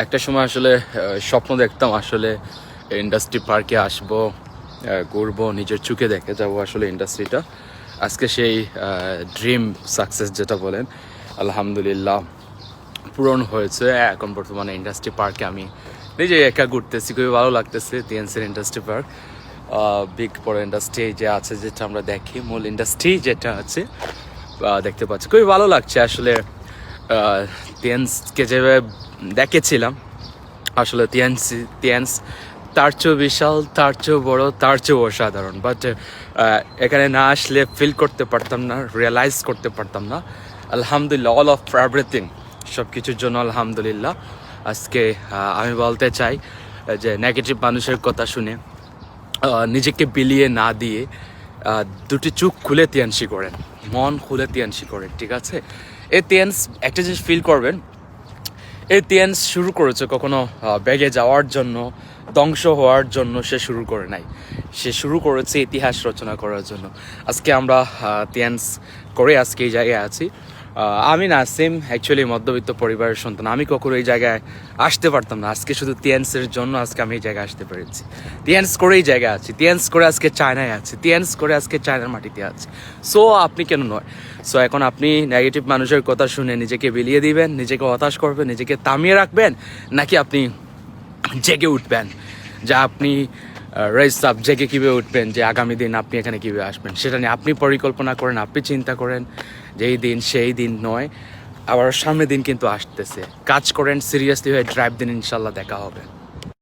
একটা সময় আসলে স্বপ্ন দেখতাম আসলে ইন্ডাস্ট্রি পার্কে আসবো, ঘুরবো, নিজের চোখে দেখে যাবো আসলে ইন্ডাস্ট্রিটা। আজকে সেই ড্রিম সাকসেস যেটা বলেন আলহামদুলিল্লাহ পূরণ হয়েছে। এখন বর্তমানে ইন্ডাস্ট্রি পার্কে আমি নিজে একা ঘুরতেছি, খুবই ভালো লাগতেছে। টিএনসির ইন্ডাস্ট্রি পার্ক বিগ বড় ইন্ডাস্ট্রি যে আছে, যেটা আমরা দেখি, মূল ইন্ডাস্ট্রি যেটা আছে দেখতে পাচ্ছি, খুবই ভালো লাগছে আসলে। টিএনসকে যেভাবে দেখেছিলাম আসলে টিএনস তার চেয়েও বিশাল, তার চেয়েও বড়, তার চেয়েও অসাধারণ। বাট এখানে না আসলে ফিল করতে পারতাম না, রিয়েলাইজ করতে পারতাম না। আলহামদুলিল্লাহ, অল অফ এভরিথিং, সব কিছুর জন্য আলহামদুলিল্লাহ। আজকে আমি বলতে চাই যে নেগেটিভ মানুষের কথা শুনে নিজেকে বিলিয়ে না দিয়ে দুটি চোখ খুলে তিয়ানসি করেন, মন খুলে তিয়ানসি করেন, ঠিক আছে? এই তিয়ানস একটা জিনিস ফিল করবেন, এই তিয়ানস শুরু করেছে কখনো বেগে যাওয়ার জন্য, ধ্বংস হওয়ার জন্য সে শুরু করে নাই। সে শুরু করেছে ইতিহাস রচনা করার জন্য। আজকে আমরা তিয়ানস করে আজকে এই জায়গায় আছি। আমি নাসিম অ্যাকচুয়ালি মধ্যবিত্ত পরিবারের সন্তান। আমি কখনো এই জায়গায় আসতে পারতাম না। আজকে শুধু তিয়ানসের জন্য আজকে আমি এই জায়গায় আসতে পেরেছি। তিয়ানস করে এই জায়গায় আছি, তিয়ানস করে আজকে চায়নায় আছি, তিয়ানস করে আজকে চায়নার মাটিতে আছি। সো আপনি কেন নয়? সো এখন আপনি নেগেটিভ মানুষের কথা শুনে নিজেকে বিলিয়ে দিবেন, নিজেকে হতাশ করবেন, নিজেকে থামিয়ে রাখবেন, নাকি আপনি জেগে উঠবেন যে আপনি রাইজ আপ, জেগে কীভাবে উঠবেন, যে আগামী দিন আপনি এখানে কীভাবে আসবেন সেটা নিয়ে আপনি পরিকল্পনা করেন, আপনি চিন্তা করেন। যেই দিন সেই দিন নয়, আবার সামনের দিন কিন্তু আসতেছে। কাজ করেন, সিরিয়াসলি হয়ে ড্রাইভ দিন, ইনশাল্লাহ দেখা হবে।